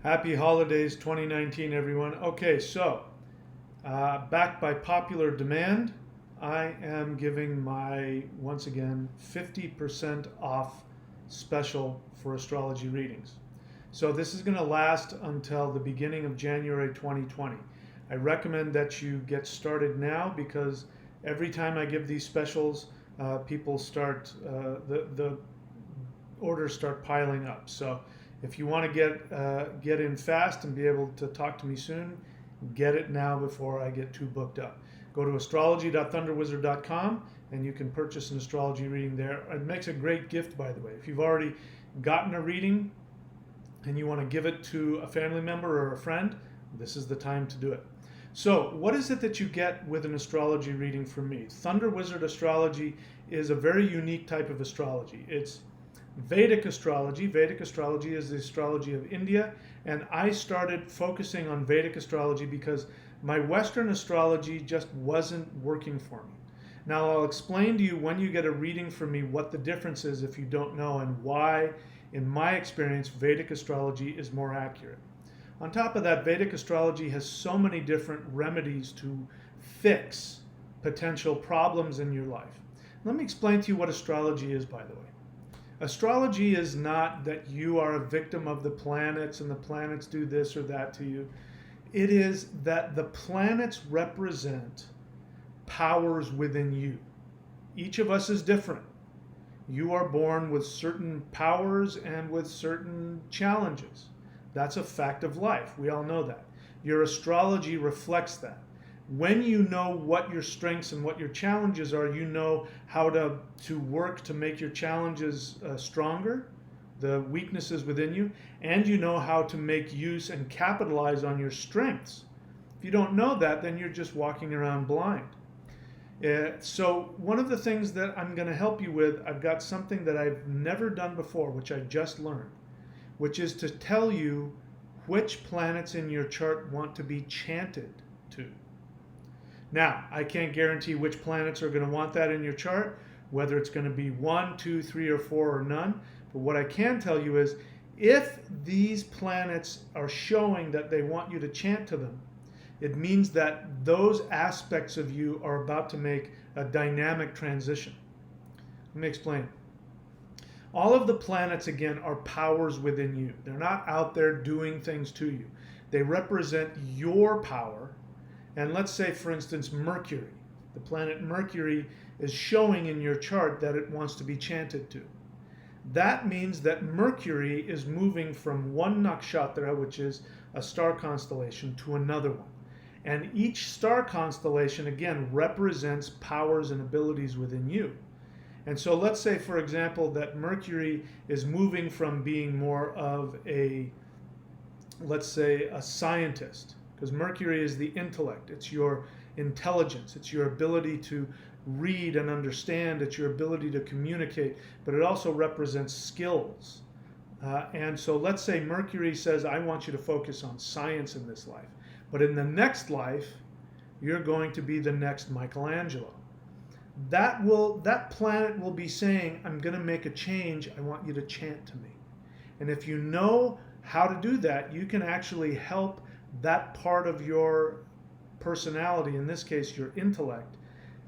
Happy holidays 2019, everyone. Okay, so back by popular demand, I am giving my, once again, 50% off special for astrology readings. So this is going to last until the beginning of January 2020. I recommend that you get started now because every time I give these specials, people start, the orders start piling up. So if you want to get in fast and be able to talk to me soon, get it now before I get too booked up. Go to astrology.thunderwizard.com and you can purchase an astrology reading there. It makes a great gift, by the way. If you've already gotten a reading and you want to give it to a family member or a friend, this is the time to do it. So, what is it that you get with an astrology reading from me? Thunder Wizard Astrology is a very unique type of astrology. It's Vedic astrology. Vedic astrology is the astrology of India, and I started focusing on Vedic astrology because my Western astrology just wasn't working for me. Now, I'll explain to you when you get a reading from me what the difference is if you don't know, and why, in my experience, Vedic astrology is more accurate. On top of that, Vedic astrology has so many different remedies to fix potential problems in your life. Let me explain to you what astrology is, by the way. Astrology is not that you are a victim of the planets and the planets do this or that to you. It is that the planets represent powers within you. Each of us is different. You are born with certain powers and with certain challenges. That's a fact of life. We all know that. Your astrology reflects that. When you know what your strengths and what your challenges are, you know how to work to make your challenges stronger, the weaknesses within you, and you know how to make use and capitalize on your strengths. If you don't know that, then you're just walking around blind. So one of the things that I'm going to help you with, I've got something that I've never done before, which I just learned, which is to tell you which planets in your chart want to be chanted to. Now, I can't guarantee which planets are going to want that in your chart, whether it's going to be 1, 2, 3, or 4, or none. But what I can tell you is if these planets are showing that they want you to chant to them, it means that those aspects of you are about to make a dynamic transition. Let me explain. All of the planets, again, are powers within you. They're not out there doing things to you. They represent your power. And let's say, for instance, Mercury. The planet Mercury is showing in your chart that it wants to be chanted to. That means that Mercury is moving from one nakshatra, which is a star constellation, to another one. And each star constellation, again, represents powers and abilities within you. And so let's say, for example, that Mercury is moving from being more of a, let's say, a scientist, because Mercury is the intellect. It's your intelligence. It's your ability to read and understand. It's your ability to communicate, but it also represents skills. And so let's say Mercury says, I want you to focus on science in this life. But in the next life, you're going to be the next Michelangelo. That planet will be saying, I'm going to make a change. I want you to chant to me. And if you know how to do that, you can actually help that part of your personality, in this case your intellect,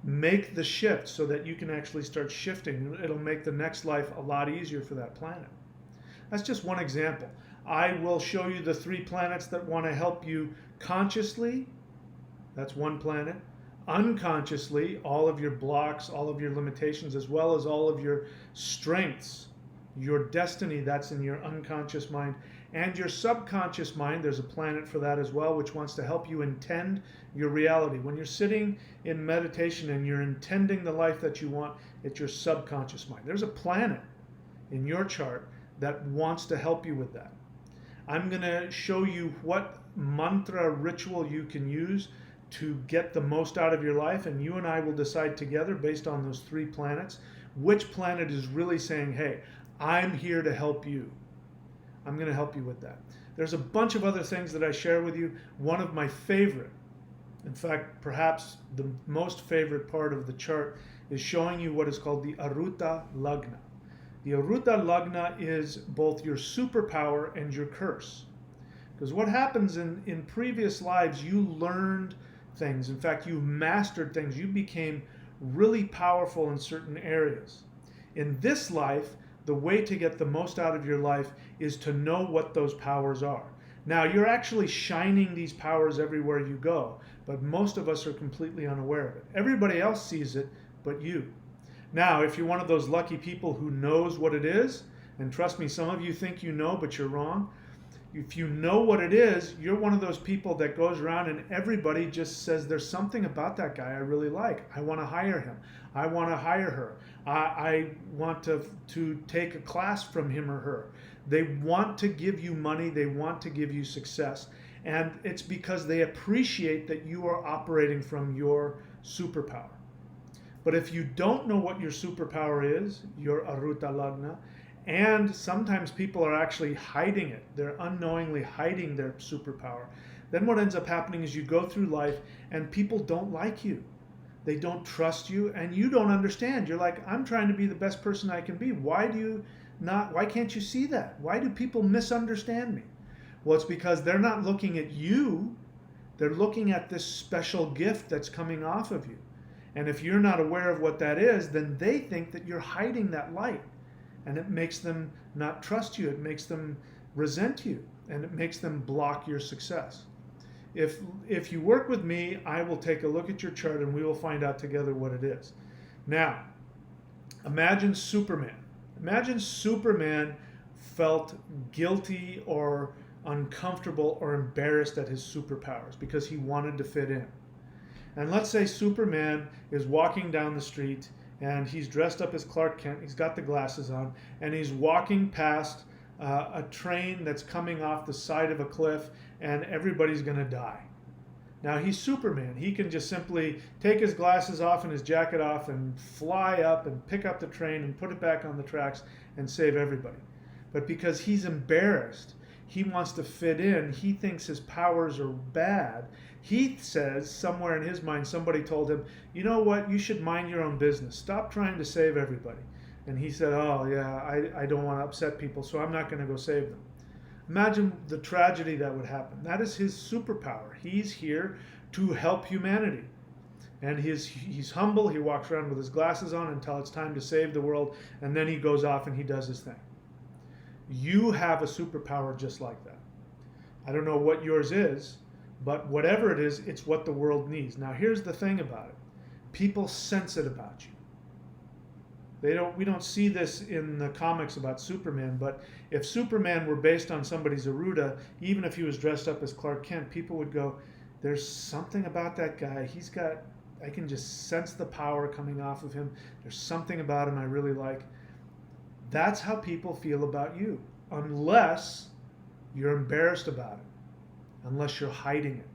make the shift so that you can actually start shifting. It'll make the next life a lot easier for that planet. That's just one example. I will show you the 3 planets that want to help you consciously. That's one planet. Unconsciously, all of your blocks, all of your limitations, as well as all of your strengths, your destiny, that's in your unconscious mind. And your subconscious mind, there's a planet for that as well, which wants to help you intend your reality. When you're sitting in meditation and you're intending the life that you want, it's your subconscious mind. There's a planet in your chart that wants to help you with that. I'm going to show you what mantra ritual you can use to get the most out of your life, and you and I will decide together based on those 3 planets which planet is really saying, hey, I'm here to help you. I'm going to help you with that. There's a bunch of other things that I share with you. One of my favorite, in fact, perhaps the most favorite part of the chart is showing you what is called the Garuda Lugnut. The Garuda Lugnut is both your superpower and your curse. Because what happens in previous lives, you learned things. In fact, you mastered things. You became really powerful in certain areas. In this life, the way to get the most out of your life is to know what those powers are. Now, you're actually shining these powers everywhere you go, but most of us are completely unaware of it. Everybody else sees it, but you. Now, if you're one of those lucky people who knows what it is, and trust me, some of you think you know, but you're wrong. If you know what it is, you're one of those people that goes around and everybody just says, there's something about that guy I really like. I want to hire him. I want to hire her. I want to take a class from him or her. They want to give you money. They want to give you success. And it's because they appreciate that you are operating from your superpower. But if you don't know what your superpower is, your Garuda Lugnut, and sometimes people are actually hiding it, they're unknowingly hiding their superpower, then what ends up happening is you go through life and people don't like you. They don't trust you and you don't understand. You're like, I'm trying to be the best person I can be. Why can't you see that? Why do people misunderstand me? Well, it's because they're not looking at you. They're looking at this special gift that's coming off of you. And if you're not aware of what that is, then they think that you're hiding that light. And it makes them not trust you. It makes them resent you. And it makes them block your success. If you work with me, I will take a look at your chart and we will find out together what it is. Now, imagine Superman. Imagine Superman felt guilty or uncomfortable or embarrassed at his superpowers because he wanted to fit in. And let's say Superman is walking down the street and he's dressed up as Clark Kent, he's got the glasses on, and he's walking past a train that's coming off the side of a cliff and everybody's going to die. Now he's Superman. He can just simply take his glasses off and his jacket off and fly up and pick up the train and put it back on the tracks and save everybody. But because he's embarrassed, he wants to fit in, he thinks his powers are bad. He says, somewhere in his mind, somebody told him, you know what, you should mind your own business. Stop trying to save everybody. And he said, oh yeah, I don't want to upset people, so I'm not going to go save them. Imagine the tragedy that would happen. That is his superpower. He's here to help humanity. And he's humble. He walks around with his glasses on until it's time to save the world. And then he goes off and he does his thing. You have a superpower just like that. I don't know what yours is, but whatever it is, it's what the world needs. Now here's the thing about it. People sense it about you. We don't see this in the comics about Superman, but if Superman were based on somebody's Garuda, even if he was dressed up as Clark Kent, people would go, there's something about that guy. I can just sense the power coming off of him. There's something about him I really like. That's how people feel about you, unless you're embarrassed about it, unless you're hiding it.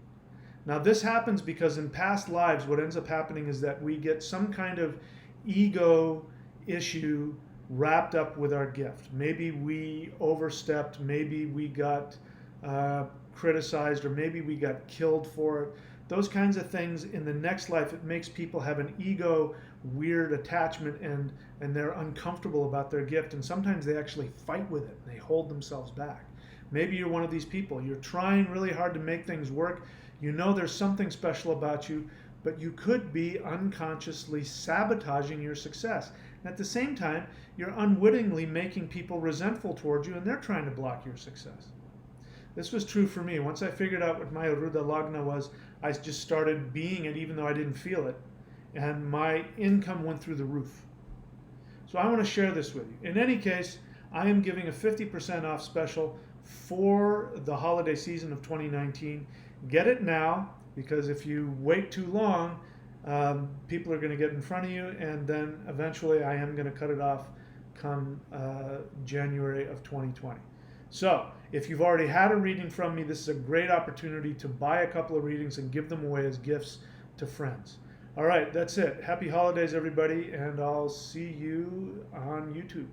Now this happens because in past lives, what ends up happening is that we get some kind of ego issue wrapped up with our gift. Maybe we overstepped, maybe we got criticized, or maybe we got killed for it. Those kinds of things in the next life, it makes people have an ego, weird attachment, and they're uncomfortable about their gift, and sometimes they actually fight with it, and they hold themselves back. Maybe you're one of these people. You're trying really hard to make things work. You know there's something special about you, but you could be unconsciously sabotaging your success. And at the same time, you're unwittingly making people resentful towards you, and they're trying to block your success. This was true for me. Once I figured out what my Garuda Lugnut was, I just started being it even though I didn't feel it. And my income went through the roof. So I want to share this with you. In any case, I am giving a 50% off special for the holiday season of 2019. Get it now, because if you wait too long, people are going to get in front of you, and then eventually I am going to cut it off come January of 2020. So if you've already had a reading from me, this is a great opportunity to buy a couple of readings and give them away as gifts to friends. All right, that's it. Happy holidays, everybody, and I'll see you on YouTube.